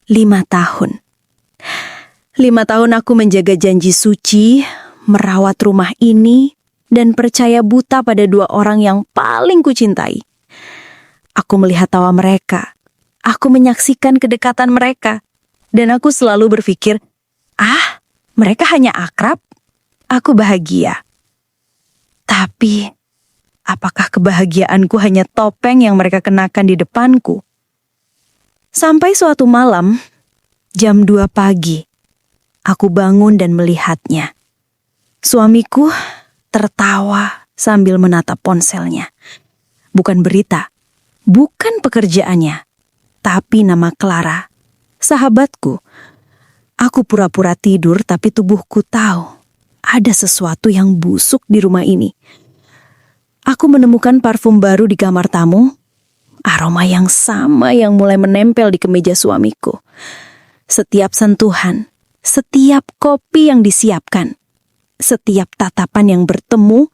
5 tahun. 5 tahun aku menjaga janji suci, merawat rumah ini, dan percaya buta pada 2 orang yang paling kucintai. Aku melihat tawa mereka, aku menyaksikan kedekatan mereka, dan aku selalu berpikir, mereka hanya akrab, aku bahagia. Tapi, apakah kebahagiaanku hanya topeng yang mereka kenakan di depanku? Sampai suatu malam, jam 2 pagi, aku bangun dan melihatnya. Suamiku tertawa sambil menatap ponselnya. Bukan berita, bukan pekerjaannya, tapi nama Clara, sahabatku. Aku pura-pura tidur tapi tubuhku tahu ada sesuatu yang busuk di rumah ini. Aku menemukan parfum baru di kamar tamu, aroma yang sama yang mulai menempel di kemeja suamiku. Setiap sentuhan, setiap kopi yang disiapkan, setiap tatapan yang bertemu,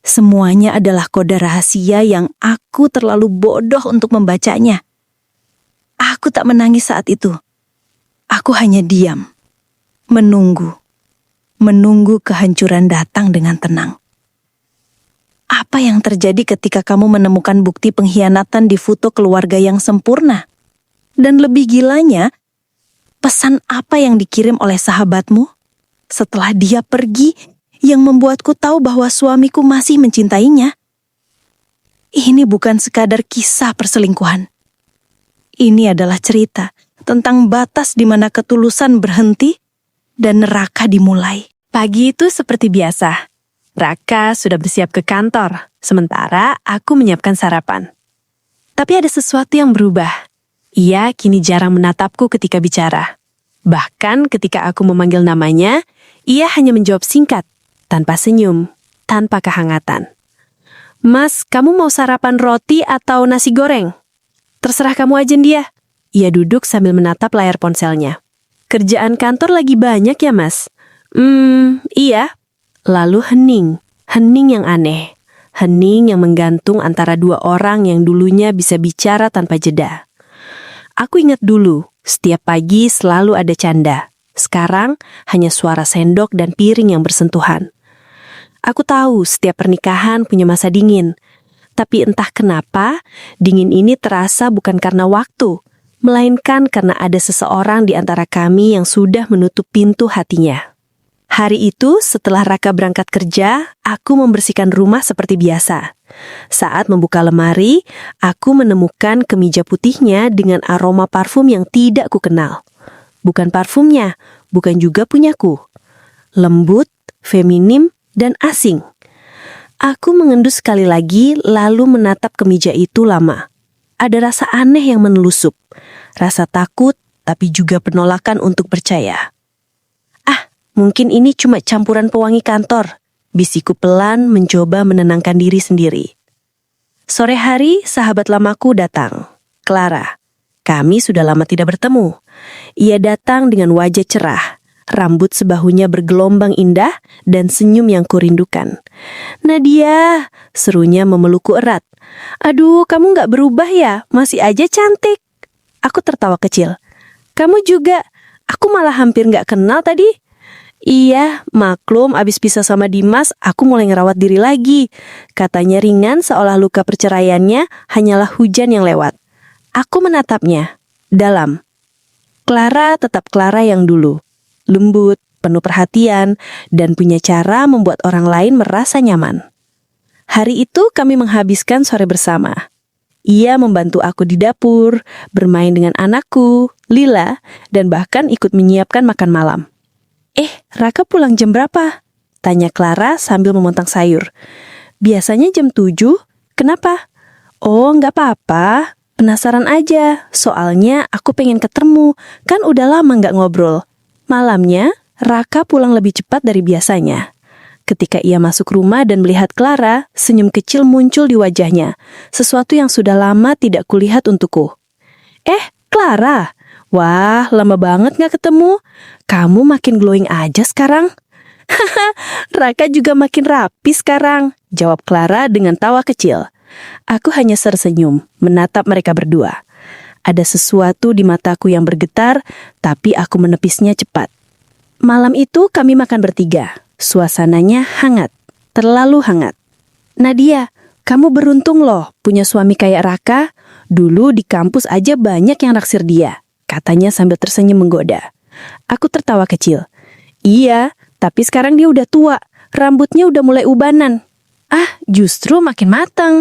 semuanya adalah kode rahasia yang aku terlalu bodoh untuk membacanya. Aku tak menangis saat itu. Aku hanya diam, menunggu kehancuran datang dengan tenang. Apa yang terjadi ketika kamu menemukan bukti pengkhianatan di foto keluarga yang sempurna? Dan lebih gilanya, pesan apa yang dikirim oleh sahabatmu setelah dia pergi yang membuatku tahu bahwa suamiku masih mencintainya? Ini bukan sekadar kisah perselingkuhan. Ini adalah cerita tentang batas di mana ketulusan berhenti dan neraka dimulai. Pagi itu seperti biasa. Raka sudah bersiap ke kantor, sementara aku menyiapkan sarapan. Tapi ada sesuatu yang berubah. Ia kini jarang menatapku ketika bicara. Bahkan ketika aku memanggil namanya, ia hanya menjawab singkat, tanpa senyum, tanpa kehangatan. "Mas, kamu mau sarapan roti atau nasi goreng?" "Terserah kamu aja, dia." Ia duduk sambil menatap layar ponselnya. "Kerjaan kantor lagi banyak ya, Mas?" Iya." Lalu hening yang aneh. Hening yang menggantung antara 2 orang yang dulunya bisa bicara tanpa jeda. Aku ingat dulu, setiap pagi selalu ada canda. Sekarang hanya suara sendok dan piring yang bersentuhan. Aku tahu setiap pernikahan punya masa dingin. Tapi entah kenapa, dingin ini terasa bukan karena waktu, melainkan karena ada seseorang di antara kami yang sudah menutup pintu hatinya. Hari itu, setelah Raka berangkat kerja, aku membersihkan rumah seperti biasa. Saat membuka lemari, aku menemukan kemeja putihnya dengan aroma parfum yang tidak kukenal. Bukan parfumnya, bukan juga punyaku. Lembut, feminim, dan asing. Aku mengendus sekali lagi, lalu menatap kemeja itu lama. Ada rasa aneh yang menelusup. Rasa takut, tapi juga penolakan untuk percaya. Mungkin ini cuma campuran pewangi kantor. Bisikku pelan mencoba menenangkan diri sendiri. Sore hari, sahabat lamaku datang. Clara. Kami sudah lama tidak bertemu. Ia datang dengan wajah cerah. Rambut sebahunya bergelombang indah dan senyum yang kurindukan. "Nadia," serunya memelukku erat. "Aduh, kamu gak berubah ya? Masih aja cantik." Aku tertawa kecil. "Kamu juga. Aku malah hampir gak kenal tadi." "Iya, maklum abis pisah sama Dimas, aku mulai ngerawat diri lagi." Katanya ringan seolah luka perceraiannya hanyalah hujan yang lewat. Aku menatapnya, dalam. Clara tetap Clara yang dulu. Lembut, penuh perhatian, dan punya cara membuat orang lain merasa nyaman. Hari itu kami menghabiskan sore bersama. Ia membantu aku di dapur, bermain dengan anakku, Lila, dan bahkan ikut menyiapkan makan malam. Raka pulang jam berapa?" tanya Clara sambil memotong sayur. "Biasanya jam 7, kenapa?" "Oh, nggak apa-apa, penasaran aja, soalnya aku pengen ketemu, kan udah lama nggak ngobrol." Malamnya, Raka pulang lebih cepat dari biasanya. Ketika ia masuk rumah dan melihat Clara, senyum kecil muncul di wajahnya, sesuatu yang sudah lama tidak kulihat untukku. Clara! Wah, lama banget gak ketemu. Kamu makin glowing aja sekarang." "Haha, Raka juga makin rapi sekarang," jawab Clara dengan tawa kecil. Aku hanya tersenyum, menatap mereka berdua. Ada sesuatu di mataku yang bergetar, tapi aku menepisnya cepat. Malam itu kami makan bertiga. Suasananya hangat, terlalu hangat. Nadia, kamu beruntung loh punya suami kayak Raka. Dulu di kampus aja banyak yang naksir dia, katanya sambil tersenyum menggoda. Aku tertawa kecil. Iya, tapi sekarang dia udah tua, rambutnya udah mulai ubanan. Ah, justru makin matang.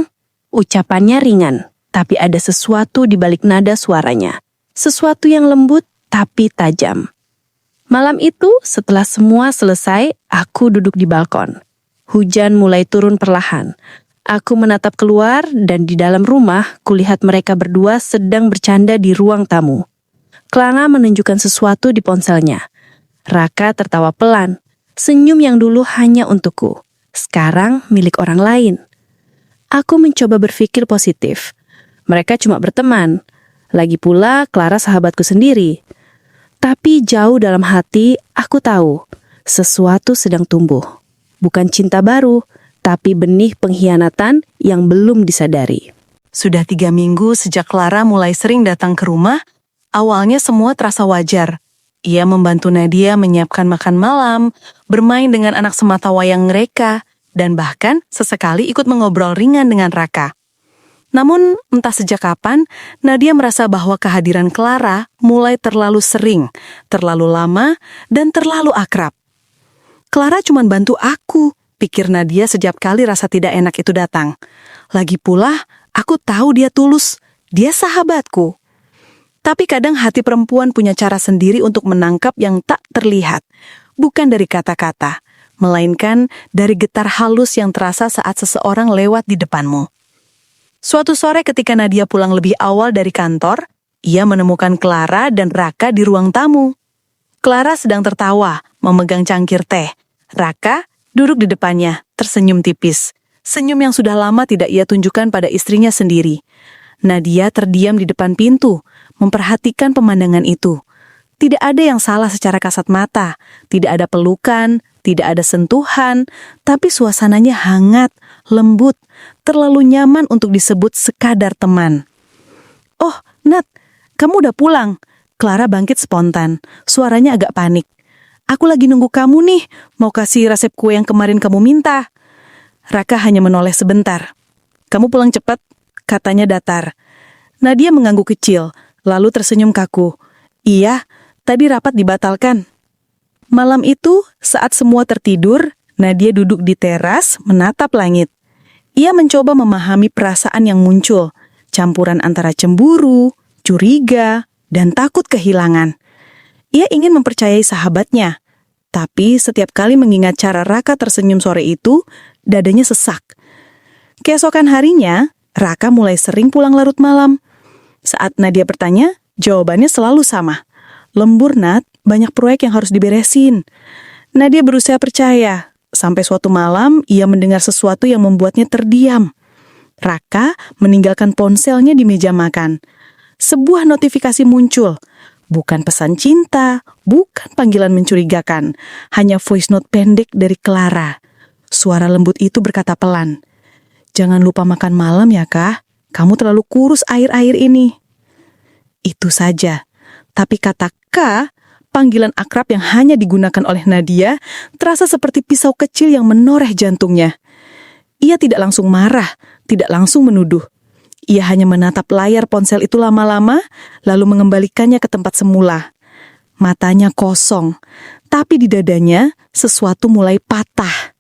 Ucapannya ringan, tapi ada sesuatu di balik nada suaranya. Sesuatu yang lembut tapi tajam. Malam itu, setelah semua selesai, aku duduk di balkon. Hujan mulai turun perlahan. Aku menatap keluar dan di dalam rumah, kulihat mereka berdua sedang bercanda di ruang tamu. Clara menunjukkan sesuatu di ponselnya. Raka tertawa pelan. Senyum yang dulu hanya untukku, sekarang milik orang lain. Aku mencoba berpikir positif. Mereka cuma berteman. Lagi pula, Clara sahabatku sendiri. Tapi jauh dalam hati, aku tahu sesuatu sedang tumbuh. Bukan cinta baru, tapi benih pengkhianatan yang belum disadari. Sudah 3 minggu sejak Clara mulai sering datang ke rumah, awalnya semua terasa wajar. Ia membantu Nadia menyiapkan makan malam, bermain dengan anak sematawayang mereka, dan bahkan sesekali ikut mengobrol ringan dengan Raka. Namun, entah sejak kapan, Nadia merasa bahwa kehadiran Clara mulai terlalu sering, terlalu lama, dan terlalu akrab. Clara cuma bantu aku, pikir Nadia setiap kali rasa tidak enak itu datang. Lagi pula, aku tahu dia tulus, dia sahabatku. Tapi kadang hati perempuan punya cara sendiri untuk menangkap yang tak terlihat. Bukan dari kata-kata, melainkan dari getar halus yang terasa saat seseorang lewat di depanmu. Suatu sore ketika Nadia pulang lebih awal dari kantor, ia menemukan Clara dan Raka di ruang tamu. Clara sedang tertawa, memegang cangkir teh. Raka duduk di depannya, tersenyum tipis. Senyum yang sudah lama tidak ia tunjukkan pada istrinya sendiri. Nadia terdiam di depan pintu, memperhatikan pemandangan itu. Tidak ada yang salah secara kasat mata, tidak ada pelukan, tidak ada sentuhan, tapi suasananya hangat, lembut, terlalu nyaman untuk disebut sekadar teman. "Oh, Nat, kamu udah pulang." Clara bangkit spontan, suaranya agak panik. "Aku lagi nunggu kamu nih, mau kasih resep kue yang kemarin kamu minta." Raka hanya menoleh sebentar. "Kamu pulang cepat," katanya datar. Nadia mengangguk kecil, lalu tersenyum kaku. "Iya, tadi rapat dibatalkan." Malam itu, saat semua tertidur, Nadia duduk di teras menatap langit. Ia mencoba memahami perasaan yang muncul, campuran antara cemburu, curiga, dan takut kehilangan. Ia ingin mempercayai sahabatnya, tapi setiap kali mengingat cara Raka tersenyum sore itu, dadanya sesak. Keesokan harinya, Raka mulai sering pulang larut malam. Saat Nadia bertanya, jawabannya selalu sama. "Lembur, Nat, banyak proyek yang harus diberesin." Nadia berusaha percaya, sampai suatu malam ia mendengar sesuatu yang membuatnya terdiam. Raka meninggalkan ponselnya di meja makan. Sebuah notifikasi muncul. Bukan pesan cinta, bukan panggilan mencurigakan, hanya voice note pendek dari Clara. Suara lembut itu berkata pelan, "Jangan lupa makan malam ya, Kak. Kamu terlalu kurus akhir-akhir ini." Itu saja. Tapi kata "Kak", panggilan akrab yang hanya digunakan oleh Nadia, terasa seperti pisau kecil yang menoreh jantungnya. Ia tidak langsung marah, tidak langsung menuduh. Ia hanya menatap layar ponsel itu lama-lama, lalu mengembalikannya ke tempat semula. Matanya kosong, tapi di dadanya sesuatu mulai patah.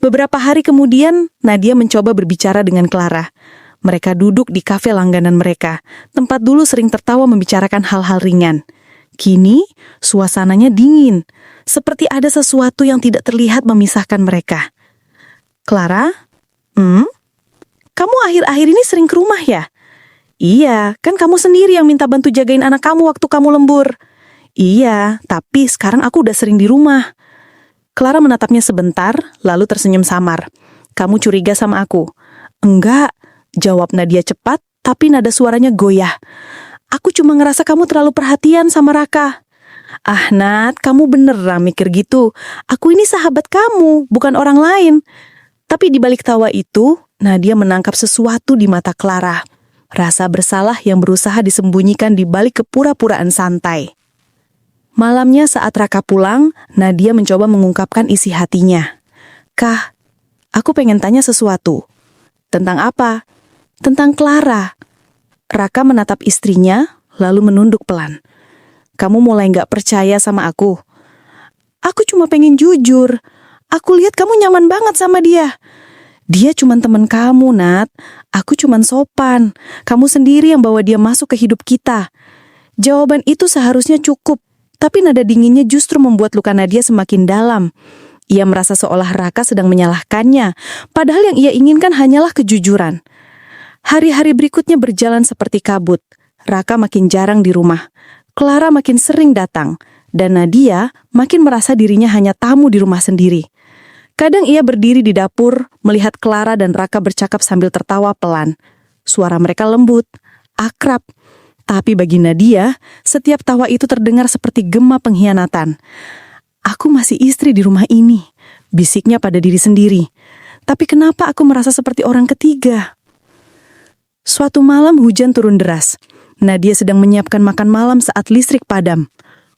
Beberapa hari kemudian, Nadia mencoba berbicara dengan Clara. Mereka duduk di kafe langganan mereka, tempat dulu sering tertawa membicarakan hal-hal ringan. Kini, suasananya dingin, seperti ada sesuatu yang tidak terlihat memisahkan mereka. "Clara, kamu akhir-akhir ini sering ke rumah ya?" "Iya, kan kamu sendiri yang minta bantu jagain anak kamu waktu kamu lembur." "Iya, tapi sekarang aku udah sering di rumah." Clara menatapnya sebentar, lalu tersenyum samar. "Kamu curiga sama aku?" "Enggak," jawab Nadia cepat, tapi nada suaranya goyah. "Aku cuma ngerasa kamu terlalu perhatian sama Raka." "Ah, Nat, kamu beneran mikir gitu. Aku ini sahabat kamu, bukan orang lain." Tapi di balik tawa itu, Nadia menangkap sesuatu di mata Clara. rasa bersalah yang berusaha disembunyikan di balik kepura-puraan santai. Malamnya saat Raka pulang, Nadia mencoba mengungkapkan isi hatinya. "Kah, aku pengen tanya sesuatu." "Tentang apa?" "Tentang Clara." Raka menatap istrinya, lalu menunduk pelan. "Kamu mulai gak percaya sama aku?" "Aku cuma pengen jujur. Aku lihat kamu nyaman banget sama dia." "Dia cuma teman kamu, Nat. Aku cuma sopan. Kamu sendiri yang bawa dia masuk ke hidup kita." Jawaban itu seharusnya cukup, tapi nada dinginnya justru membuat luka Nadia semakin dalam. Ia merasa seolah Raka sedang menyalahkannya, padahal yang ia inginkan hanyalah kejujuran. Hari-hari berikutnya berjalan seperti kabut. Raka makin jarang di rumah. Clara makin sering datang, dan Nadia makin merasa dirinya hanya tamu di rumah sendiri. Kadang ia berdiri di dapur, melihat Clara dan Raka bercakap sambil tertawa pelan. Suara mereka lembut, akrab. Tapi bagi Nadia, setiap tawa itu terdengar seperti gema pengkhianatan. "Aku masih istri di rumah ini," bisiknya pada diri sendiri. "Tapi kenapa aku merasa seperti orang ketiga?" Suatu malam hujan turun deras. Nadia sedang menyiapkan makan malam saat listrik padam.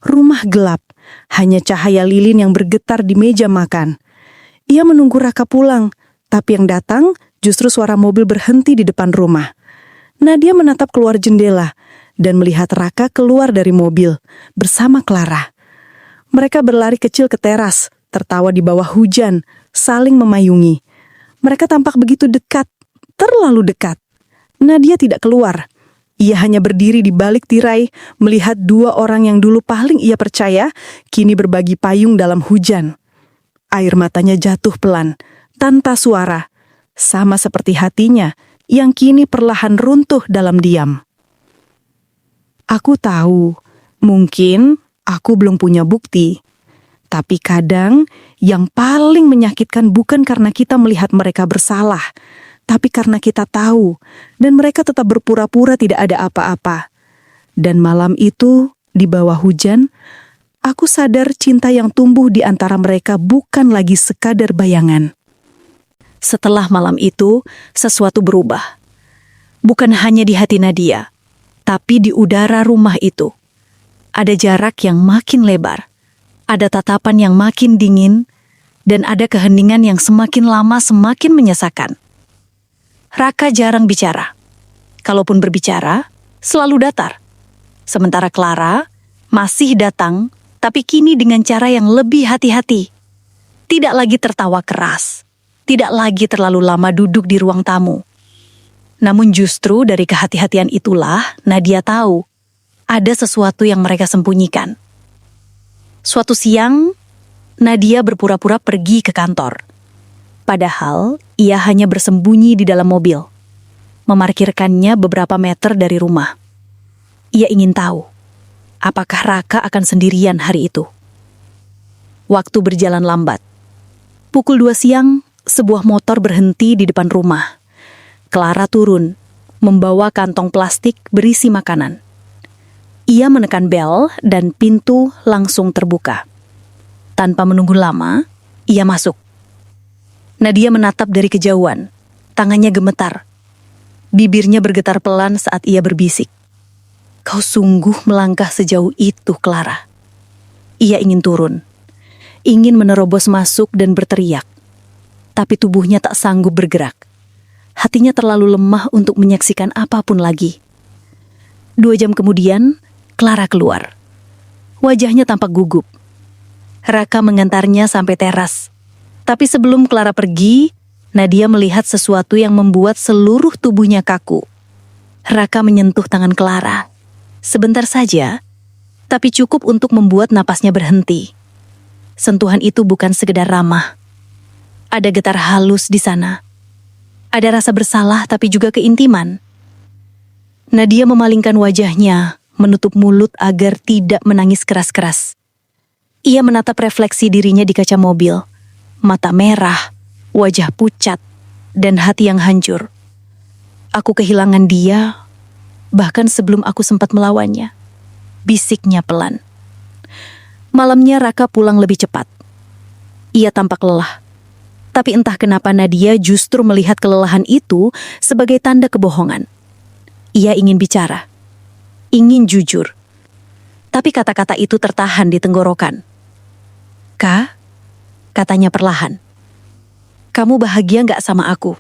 Rumah gelap, hanya cahaya lilin yang bergetar di meja makan. Ia menunggu Raka pulang, tapi yang datang justru suara mobil berhenti di depan rumah. Nadia menatap keluar jendela dan melihat Raka keluar dari mobil bersama Clara. Mereka berlari kecil ke teras, tertawa di bawah hujan, saling memayungi. Mereka tampak begitu dekat, terlalu dekat. Nadia tidak keluar. Ia hanya berdiri di balik tirai, melihat dua orang yang dulu paling ia percaya, kini berbagi payung dalam hujan. Air matanya jatuh pelan, tanpa suara, sama seperti hatinya yang kini perlahan runtuh dalam diam. "Aku tahu, mungkin aku belum punya bukti. Tapi kadang yang paling menyakitkan bukan karena kita melihat mereka bersalah, tapi karena kita tahu, dan mereka tetap berpura-pura tidak ada apa-apa. Dan malam itu, di bawah hujan, aku sadar cinta yang tumbuh di antara mereka bukan lagi sekadar bayangan." Setelah malam itu, sesuatu berubah. Bukan hanya di hati Nadia, tapi di udara rumah itu. Ada jarak yang makin lebar, ada tatapan yang makin dingin, dan ada keheningan yang semakin lama semakin menyesakan. Raka jarang bicara. Kalaupun berbicara, selalu datar. Sementara Clara masih datang, tapi kini dengan cara yang lebih hati-hati. Tidak lagi tertawa keras, tidak lagi terlalu lama duduk di ruang tamu. Namun justru dari kehati-hatian itulah Nadia tahu ada sesuatu yang mereka sembunyikan. Suatu siang, Nadia berpura-pura pergi ke kantor. Padahal ia hanya bersembunyi di dalam mobil, memarkirkannya beberapa meter dari rumah. Ia ingin tahu, apakah Raka akan sendirian hari itu. Waktu berjalan lambat. Pukul 2 siang, sebuah motor berhenti di depan rumah. Clara turun, membawa kantong plastik berisi makanan. Ia menekan bel dan pintu langsung terbuka. Tanpa menunggu lama, ia masuk. Nadia menatap dari kejauhan, tangannya gemetar. Bibirnya bergetar pelan saat ia berbisik. "Kau sungguh melangkah sejauh itu, Clara." Ia ingin turun, ingin menerobos masuk dan berteriak. Tapi tubuhnya tak sanggup bergerak. Hatinya terlalu lemah untuk menyaksikan apapun lagi. 2 jam kemudian, Clara keluar. Wajahnya tampak gugup. Raka mengantarnya sampai teras. Tapi sebelum Clara pergi, Nadia melihat sesuatu yang membuat seluruh tubuhnya kaku. Raka menyentuh tangan Clara. Sebentar saja, tapi cukup untuk membuat napasnya berhenti. Sentuhan itu bukan sekedar ramah. Ada getar halus di sana. Ada rasa bersalah tapi juga keintiman. Nadia memalingkan wajahnya, menutup mulut agar tidak menangis keras-keras. Ia menatap refleksi dirinya di kaca mobil. Mata merah, wajah pucat, dan hati yang hancur. "Aku kehilangan dia, bahkan sebelum aku sempat melawannya," bisiknya pelan. Malamnya Raka pulang lebih cepat. Ia tampak lelah. Tapi entah kenapa Nadia justru melihat kelelahan itu sebagai tanda kebohongan. Ia ingin bicara, ingin jujur. Tapi kata-kata itu tertahan di tenggorokan. "Kak," katanya perlahan. "Kamu bahagia nggak sama aku?"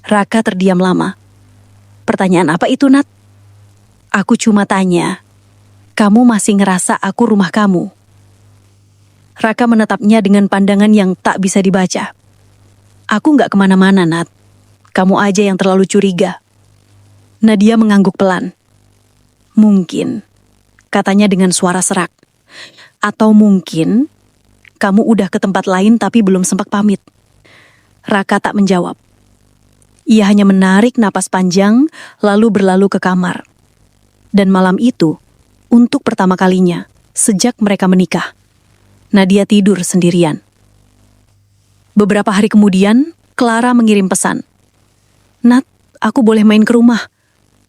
Raka terdiam lama. "Pertanyaan apa itu, Nat?" "Aku cuma tanya, kamu masih ngerasa aku rumah kamu?" Raka menatapnya dengan pandangan yang tak bisa dibaca. "Aku nggak kemana-mana, Nat. Kamu aja yang terlalu curiga." Nadia mengangguk pelan. "Mungkin," katanya dengan suara serak. "Atau mungkin kamu udah ke tempat lain tapi belum sempat pamit." Raka tak menjawab. Ia hanya menarik napas panjang lalu berlalu ke kamar. Dan malam itu, untuk pertama kalinya sejak mereka menikah, Nadia tidur sendirian. Beberapa hari kemudian, Clara mengirim pesan. "Nat, aku boleh main ke rumah.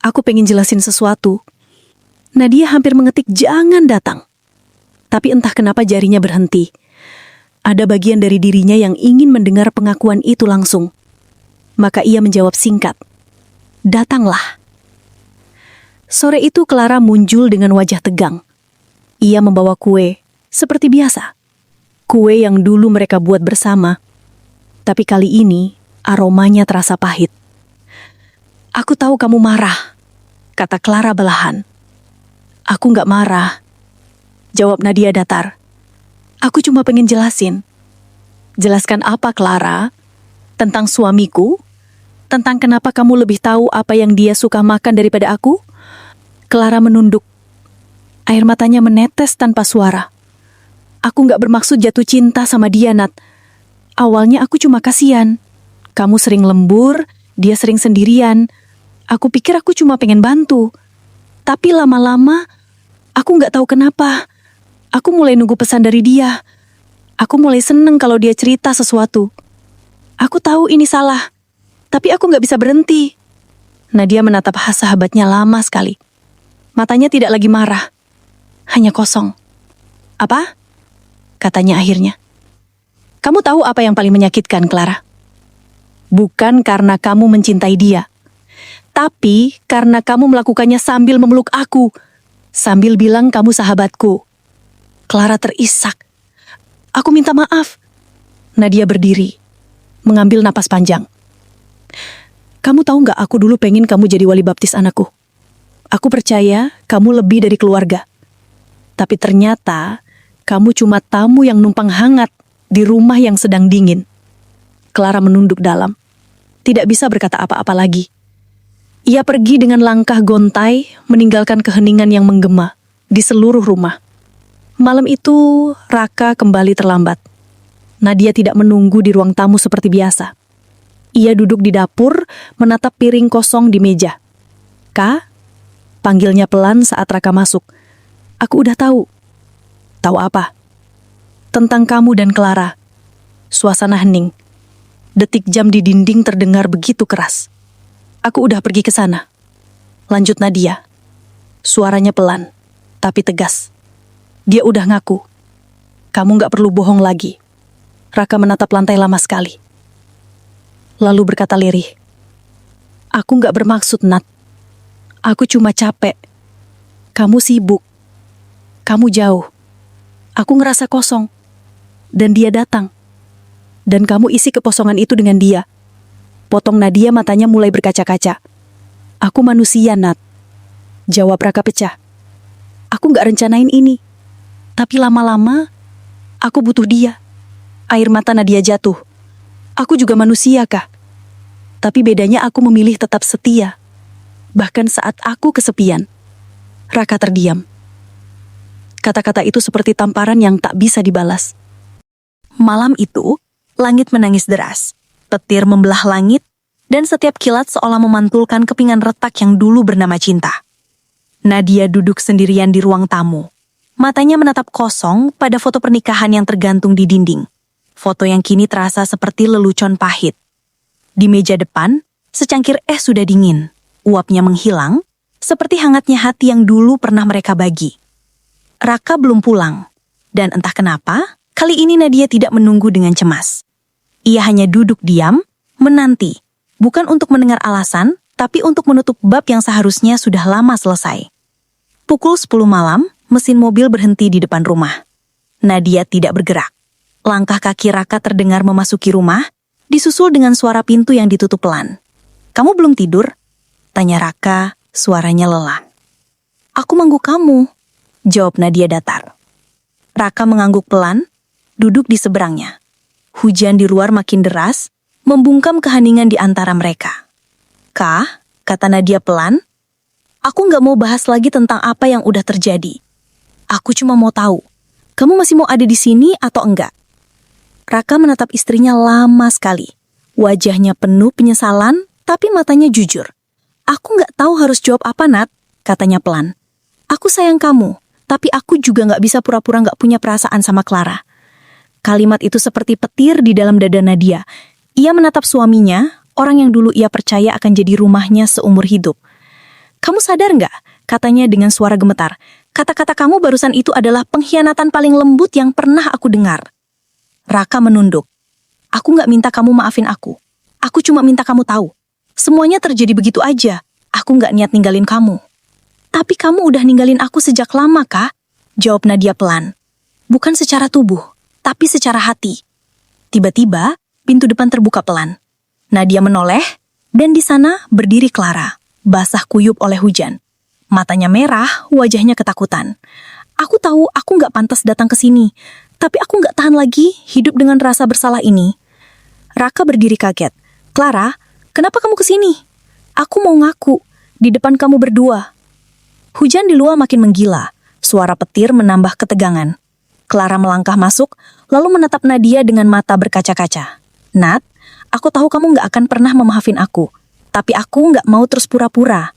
Aku pengen jelasin sesuatu." Nadia hampir mengetik jangan datang. Tapi entah kenapa jarinya berhenti. Ada bagian dari dirinya yang ingin mendengar pengakuan itu langsung. Maka ia menjawab singkat, "Datanglah." Sore itu Clara muncul dengan wajah tegang. Ia membawa kue, seperti biasa. Kue yang dulu mereka buat bersama. Tapi kali ini, aromanya terasa pahit. "Aku tahu kamu marah," kata Clara belahan. "Aku nggak marah," jawab Nadia datar. "Aku cuma pengen jelasin." "Jelaskan apa, Clara? Tentang suamiku? Tentang kenapa kamu lebih tahu apa yang dia suka makan daripada aku?" Clara menunduk. Air matanya menetes tanpa suara. "Aku nggak bermaksud jatuh cinta sama dia, Nat. Awalnya aku cuma kasihan. Kamu sering lembur, dia sering sendirian. Aku pikir aku cuma pengen bantu. Tapi lama-lama, aku nggak tahu kenapa. Aku mulai nunggu pesan dari dia. Aku mulai seneng kalau dia cerita sesuatu. Aku tahu ini salah, tapi aku nggak bisa berhenti." Nadia menatap sahabatnya lama sekali. Matanya tidak lagi marah, hanya kosong. "Apa?" katanya akhirnya. "Kamu tahu apa yang paling menyakitkan, Clara? Bukan karena kamu mencintai dia, tapi karena kamu melakukannya sambil memeluk aku, sambil bilang kamu sahabatku." Clara terisak. "Aku minta maaf." Nadia berdiri, mengambil napas panjang. "Kamu tahu nggak, aku dulu pengen kamu jadi wali baptis anakku. Aku percaya kamu lebih dari keluarga. Tapi ternyata kamu cuma tamu yang numpang hangat di rumah yang sedang dingin." Clara menunduk dalam. Tidak bisa berkata apa-apa lagi. Ia pergi dengan langkah gontai, meninggalkan keheningan yang menggema di seluruh rumah. Malam itu, Raka kembali terlambat. Nadia tidak menunggu di ruang tamu seperti biasa. Ia duduk di dapur, menatap piring kosong di meja. "Kak?" panggilnya pelan saat Raka masuk. "Aku udah tahu." "Tahu apa?" "Tentang kamu dan Clara." Suasana hening. Detik jam di dinding terdengar begitu keras. "Aku udah pergi ke sana," lanjut Nadia. Suaranya pelan, tapi tegas. "Dia udah ngaku. Kamu gak perlu bohong lagi." Raka menatap lantai lama sekali. Lalu berkata lirih, "Aku gak bermaksud, Nat. Aku cuma capek. Kamu sibuk. Kamu jauh. Aku ngerasa kosong. Dan dia datang. Dan kamu isi kekosongan itu dengan dia." Potong Nadia, matanya mulai berkaca-kaca. "Aku manusia, Nat," jawab Raka pecah. "Aku gak rencanain ini. Tapi lama-lama, aku butuh dia." Air mata Nadia jatuh. "Aku juga manusia, Kak. Tapi bedanya aku memilih tetap setia. Bahkan saat aku kesepian." Raka terdiam. Kata-kata itu seperti tamparan yang tak bisa dibalas. Malam itu, langit menangis deras. Petir membelah langit, dan setiap kilat seolah memantulkan kepingan retak yang dulu bernama cinta. Nadia duduk sendirian di ruang tamu. Matanya menatap kosong pada foto pernikahan yang tergantung di dinding. Foto yang kini terasa seperti lelucon pahit. Di meja depan, secangkir es sudah dingin. Uapnya menghilang, seperti hangatnya hati yang dulu pernah mereka bagi. Raka belum pulang, dan entah kenapa, kali ini Nadia tidak menunggu dengan cemas. Ia hanya duduk diam, menanti, bukan untuk mendengar alasan, tapi untuk menutup bab yang seharusnya sudah lama selesai. Pukul 10 malam, mesin mobil berhenti di depan rumah. Nadia tidak bergerak. Langkah kaki Raka terdengar memasuki rumah, disusul dengan suara pintu yang ditutup pelan. "Kamu belum tidur?" tanya Raka, suaranya lelah. "Aku mangguk kamu," jawab Nadia datar. Raka mengangguk pelan, duduk di seberangnya. Hujan di luar makin deras, membungkam keheningan di antara mereka. "Kak," kata Nadia pelan, "aku nggak mau bahas lagi tentang apa yang udah terjadi. Aku cuma mau tahu, kamu masih mau ada di sini atau enggak?" Raka menatap istrinya lama sekali. Wajahnya penuh penyesalan, tapi matanya jujur. "Aku nggak tahu harus jawab apa, Nat," katanya pelan. "Aku sayang kamu, tapi aku juga nggak bisa pura-pura nggak punya perasaan sama Clara." Kalimat itu seperti petir di dalam dada Nadia. Ia menatap suaminya, orang yang dulu ia percaya akan jadi rumahnya seumur hidup. "Kamu sadar nggak?" katanya dengan suara gemetar. "Kata-kata kamu barusan itu adalah pengkhianatan paling lembut yang pernah aku dengar." Raka menunduk. "Aku nggak minta kamu maafin aku. Aku cuma minta kamu tahu. Semuanya terjadi begitu aja. Aku nggak niat ninggalin kamu." "Tapi kamu udah ninggalin aku sejak lama, Kak," jawab Nadia pelan. "Bukan secara tubuh, tapi secara hati." Tiba-tiba, pintu depan terbuka pelan. Nadia menoleh, dan di sana berdiri Clara, basah kuyup oleh hujan. Matanya merah, wajahnya ketakutan. "Aku tahu aku nggak pantas datang ke sini, tapi aku nggak tahan lagi hidup dengan rasa bersalah ini." Raka berdiri kaget. "Clara, kenapa kamu ke sini? Aku mau ngaku di depan kamu berdua." Hujan di luar makin menggila, suara petir menambah ketegangan. Clara melangkah masuk, lalu menatap Nadia dengan mata berkaca-kaca. "Nat, aku tahu kamu nggak akan pernah memaafin aku, tapi aku nggak mau terus pura-pura."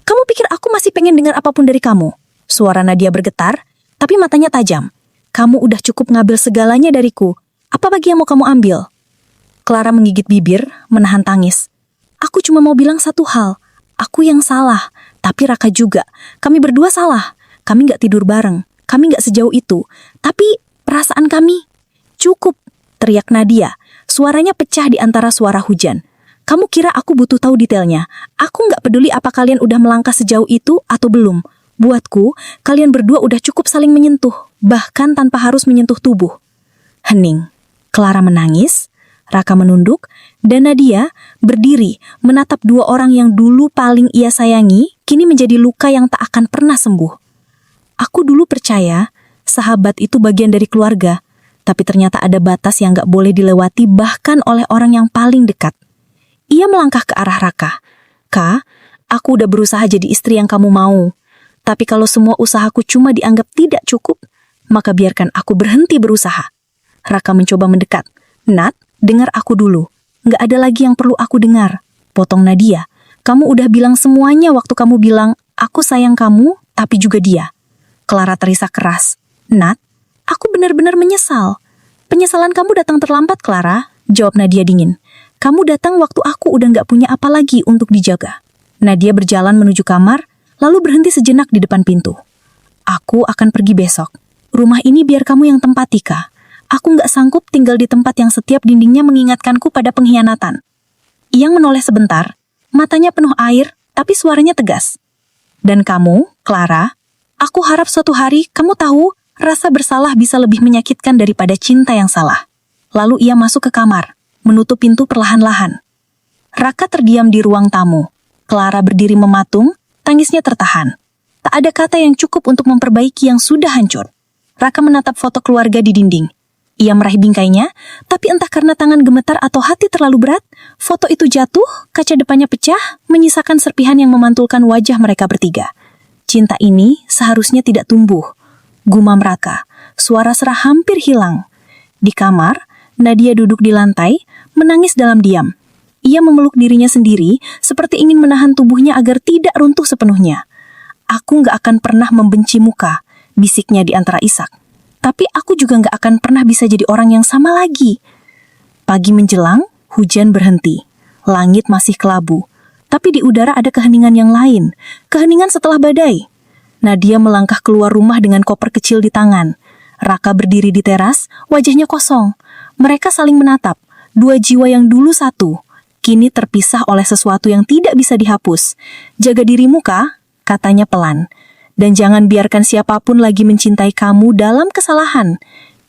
"Kamu pikir aku masih pengen dengar apapun dari kamu?" Suara Nadia bergetar, tapi matanya tajam. "Kamu udah cukup ngambil segalanya dariku. Apa lagi yang mau kamu ambil?" Clara menggigit bibir, menahan tangis. "Aku cuma mau bilang satu hal. Aku yang salah, tapi Raka juga. Kami berdua salah. Kami nggak tidur bareng. Kami nggak sejauh itu. Tapi perasaan kami..." "Cukup," teriak Nadia. Suaranya pecah di antara suara hujan. "Kamu kira aku butuh tahu detailnya? Aku nggak peduli apa kalian udah melangkah sejauh itu atau belum. Buatku, kalian berdua udah cukup saling menyentuh, bahkan tanpa harus menyentuh tubuh." Hening. Clara menangis, Raka menunduk, dan Nadia berdiri menatap dua orang yang dulu paling ia sayangi, kini menjadi luka yang tak akan pernah sembuh. "Aku dulu percaya sahabat itu bagian dari keluarga, tapi ternyata ada batas yang gak boleh dilewati bahkan oleh orang yang paling dekat." Ia melangkah ke arah Raka. "Kak, aku udah berusaha jadi istri yang kamu mau. Tapi kalau semua usahaku cuma dianggap tidak cukup, maka biarkan aku berhenti berusaha." Raka mencoba mendekat. "Nat, dengar aku dulu. Nggak ada lagi yang perlu aku dengar," potong Nadia. "Kamu udah bilang semuanya waktu kamu bilang, aku sayang kamu, tapi juga dia." Clara terisak keras. "Nat, aku benar-benar menyesal." "Penyesalan kamu datang terlambat, Clara," jawab Nadia dingin. "Kamu datang waktu aku udah nggak punya apa lagi untuk dijaga." Nadia berjalan menuju kamar, lalu berhenti sejenak di depan pintu. "Aku akan pergi besok. Rumah ini biar kamu yang tempati, Kak. Aku nggak sanggup tinggal di tempat yang setiap dindingnya mengingatkanku pada pengkhianatan." Ia menoleh sebentar, matanya penuh air, tapi suaranya tegas. "Dan kamu, Clara, aku harap suatu hari kamu tahu rasa bersalah bisa lebih menyakitkan daripada cinta yang salah." Lalu ia masuk ke kamar, menutup pintu perlahan-lahan. Raka terdiam di ruang tamu. Clara berdiri mematung, tangisnya tertahan. Tak ada kata yang cukup untuk memperbaiki yang sudah hancur. Raka menatap foto keluarga di dinding. Ia meraih bingkainya, tapi entah karena tangan gemetar atau hati terlalu berat, foto itu jatuh, kaca depannya pecah, menyisakan serpihan yang memantulkan wajah mereka bertiga. Cinta ini seharusnya tidak tumbuh. Gumam Raka, suara serah hampir hilang. Di kamar, Nadia duduk di lantai, menangis dalam diam. Ia memeluk dirinya sendiri, seperti ingin menahan tubuhnya agar tidak runtuh sepenuhnya. "Aku nggak akan pernah membenci muka," bisiknya di antara isak. "Tapi aku juga nggak akan pernah bisa jadi orang yang sama lagi." Pagi menjelang, hujan berhenti. Langit masih kelabu. Tapi di udara ada keheningan yang lain. Keheningan setelah badai. Nadia melangkah keluar rumah dengan koper kecil di tangan. Raka berdiri di teras, wajahnya kosong. Mereka saling menatap. Dua jiwa yang dulu satu, kini terpisah oleh sesuatu yang tidak bisa dihapus. Jaga dirimu, Kak, katanya pelan. Dan jangan biarkan siapapun lagi mencintai kamu dalam kesalahan.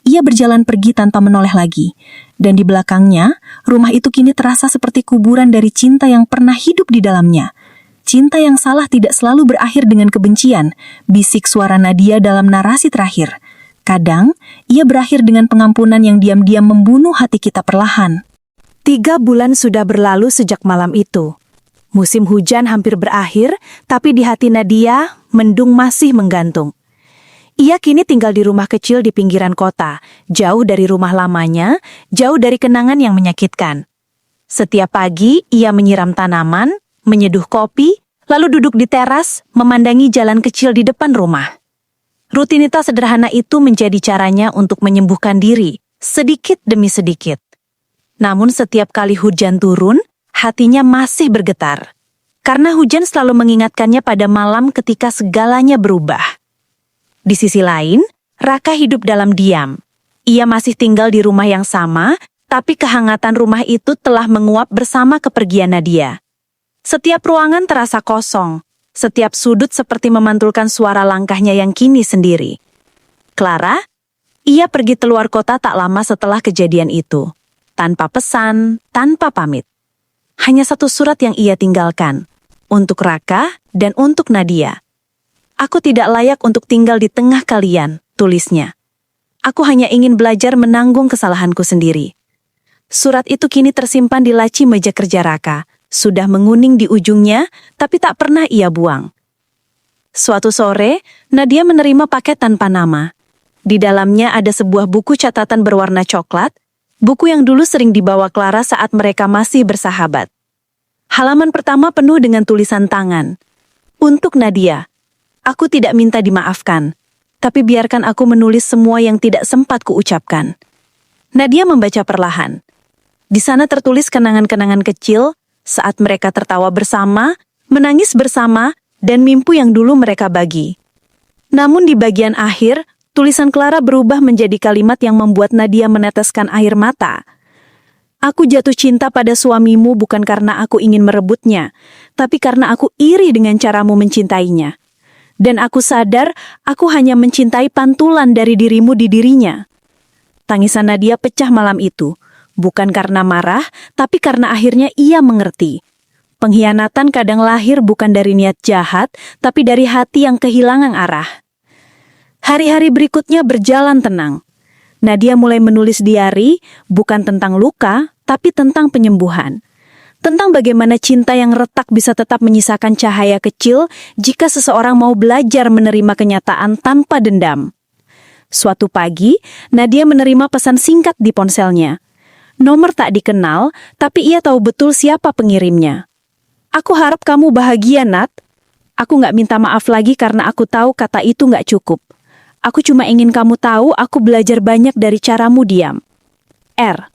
Ia berjalan pergi tanpa menoleh lagi. Dan di belakangnya, rumah itu kini terasa seperti kuburan dari cinta yang pernah hidup di dalamnya. Cinta yang salah tidak selalu berakhir dengan kebencian, bisik suara Nadia dalam narasi terakhir. Kadang, ia berakhir dengan pengampunan yang diam-diam membunuh hati kita perlahan. 3 bulan sudah berlalu sejak malam itu. Musim hujan hampir berakhir, tapi di hati Nadia, mendung masih menggantung. Ia kini tinggal di rumah kecil di pinggiran kota, jauh dari rumah lamanya, jauh dari kenangan yang menyakitkan. Setiap pagi, ia menyiram tanaman, menyeduh kopi, lalu duduk di teras, memandangi jalan kecil di depan rumah. Rutinitas sederhana itu menjadi caranya untuk menyembuhkan diri, sedikit demi sedikit. Namun setiap kali hujan turun, hatinya masih bergetar. Karena hujan selalu mengingatkannya pada malam ketika segalanya berubah. Di sisi lain, Raka hidup dalam diam. Ia masih tinggal di rumah yang sama, tapi kehangatan rumah itu telah menguap bersama kepergian Nadia. Setiap ruangan terasa kosong, setiap sudut seperti memantulkan suara langkahnya yang kini sendiri. Clara, ia pergi keluar kota tak lama setelah kejadian itu. Tanpa pesan, tanpa pamit. Hanya satu surat yang ia tinggalkan, untuk Raka dan untuk Nadia. Aku tidak layak untuk tinggal di tengah kalian, tulisnya. Aku hanya ingin belajar menanggung kesalahanku sendiri. Surat itu kini tersimpan di laci meja kerja Raka, sudah menguning di ujungnya, tapi tak pernah ia buang. Suatu sore, Nadia menerima paket tanpa nama. Di dalamnya ada sebuah buku catatan berwarna coklat, buku yang dulu sering dibawa Clara saat mereka masih bersahabat. Halaman pertama penuh dengan tulisan tangan. Untuk Nadia, aku tidak minta dimaafkan, tapi biarkan aku menulis semua yang tidak sempat kuucapkan. Nadia membaca perlahan. Di sana tertulis kenangan-kenangan kecil saat mereka tertawa bersama, menangis bersama, dan mimpi yang dulu mereka bagi. Namun di bagian akhir, tulisan Clara berubah menjadi kalimat yang membuat Nadia meneteskan air mata. Aku jatuh cinta pada suamimu bukan karena aku ingin merebutnya, tapi karena aku iri dengan caramu mencintainya. Dan aku sadar aku hanya mencintai pantulan dari dirimu di dirinya. Tangisan Nadia pecah malam itu, bukan karena marah, tapi karena akhirnya ia mengerti. Pengkhianatan kadang lahir bukan dari niat jahat, tapi dari hati yang kehilangan arah. Hari-hari berikutnya berjalan tenang. Nadia mulai menulis diari, bukan tentang luka, tapi tentang penyembuhan. Tentang bagaimana cinta yang retak bisa tetap menyisakan cahaya kecil jika seseorang mau belajar menerima kenyataan tanpa dendam. Suatu pagi, Nadia menerima pesan singkat di ponselnya. Nomor tak dikenal, tapi ia tahu betul siapa pengirimnya. Aku harap kamu bahagia, Nat. Aku nggak minta maaf lagi karena aku tahu kata itu nggak cukup. Aku cuma ingin kamu tahu aku belajar banyak dari caramu diam. R.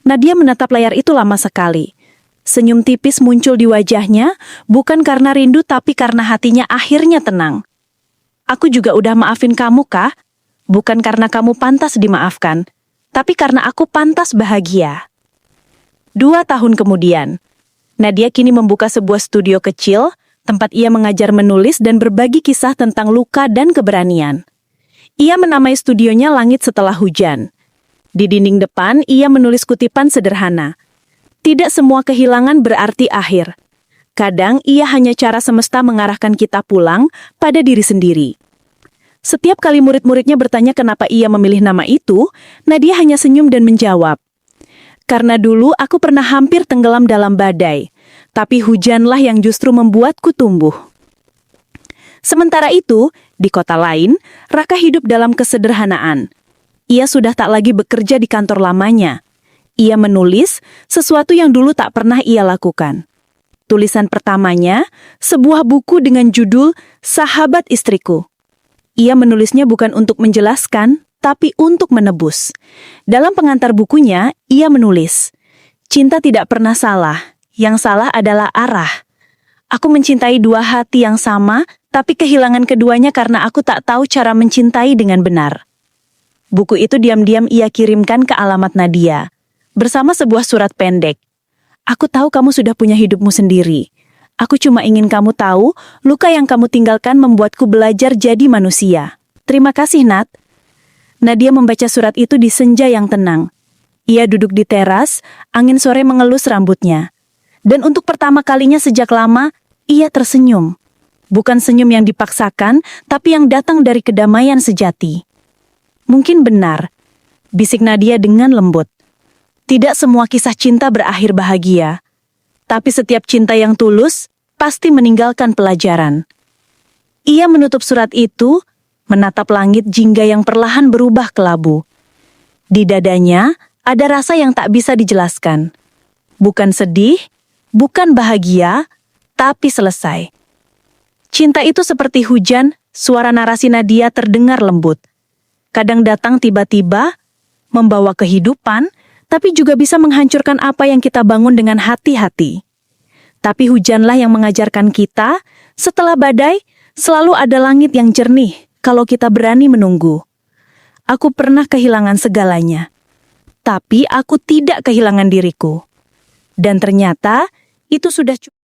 Nadia menatap layar itu lama sekali. Senyum tipis muncul di wajahnya, bukan karena rindu tapi karena hatinya akhirnya tenang. Aku juga udah maafin kamu, Kak. Bukan karena kamu pantas dimaafkan, tapi karena aku pantas bahagia. 2 tahun kemudian, Nadia kini membuka sebuah studio kecil, tempat ia mengajar menulis dan berbagi kisah tentang luka dan keberanian. Ia menamai studionya Langit Setelah Hujan. Di dinding depan, ia menulis kutipan sederhana. Tidak semua kehilangan berarti akhir. Kadang ia hanya cara semesta mengarahkan kita pulang pada diri sendiri. Setiap kali murid-muridnya bertanya kenapa ia memilih nama itu, Nadia hanya senyum dan menjawab. Karena dulu aku pernah hampir tenggelam dalam badai, tapi hujanlah yang justru membuatku tumbuh. Sementara itu, di kota lain, Raka hidup dalam kesederhanaan. Ia sudah tak lagi bekerja di kantor lamanya. Ia menulis sesuatu yang dulu tak pernah ia lakukan. Tulisan pertamanya, sebuah buku dengan judul Sahabat Istriku. Ia menulisnya bukan untuk menjelaskan, tapi untuk menebus. Dalam pengantar bukunya, ia menulis, cinta tidak pernah salah, yang salah adalah arah. Aku mencintai 2 hati yang sama, tapi kehilangan keduanya karena aku tak tahu cara mencintai dengan benar. Buku itu diam-diam ia kirimkan ke alamat Nadia, bersama sebuah surat pendek. Aku tahu kamu sudah punya hidupmu sendiri. Aku cuma ingin kamu tahu, luka yang kamu tinggalkan membuatku belajar jadi manusia. Terima kasih, Nat. Nadia membaca surat itu di senja yang tenang. Ia duduk di teras, angin sore mengelus rambutnya. Dan untuk pertama kalinya sejak lama, ia tersenyum. Bukan senyum yang dipaksakan, tapi yang datang dari kedamaian sejati. Mungkin benar, bisik Nadia dengan lembut. Tidak semua kisah cinta berakhir bahagia. Tapi setiap cinta yang tulus pasti meninggalkan pelajaran. Ia menutup surat itu, menatap langit jingga yang perlahan berubah kelabu. Di dadanya ada rasa yang tak bisa dijelaskan. Bukan sedih, bukan bahagia, tapi selesai. Cinta itu seperti hujan, suara narasi Nadia terdengar lembut. Kadang datang tiba-tiba, membawa kehidupan, tapi juga bisa menghancurkan apa yang kita bangun dengan hati-hati. Tapi hujanlah yang mengajarkan kita, setelah badai, selalu ada langit yang jernih kalau kita berani menunggu. Aku pernah kehilangan segalanya, tapi aku tidak kehilangan diriku. Dan ternyata, itu sudah cukup.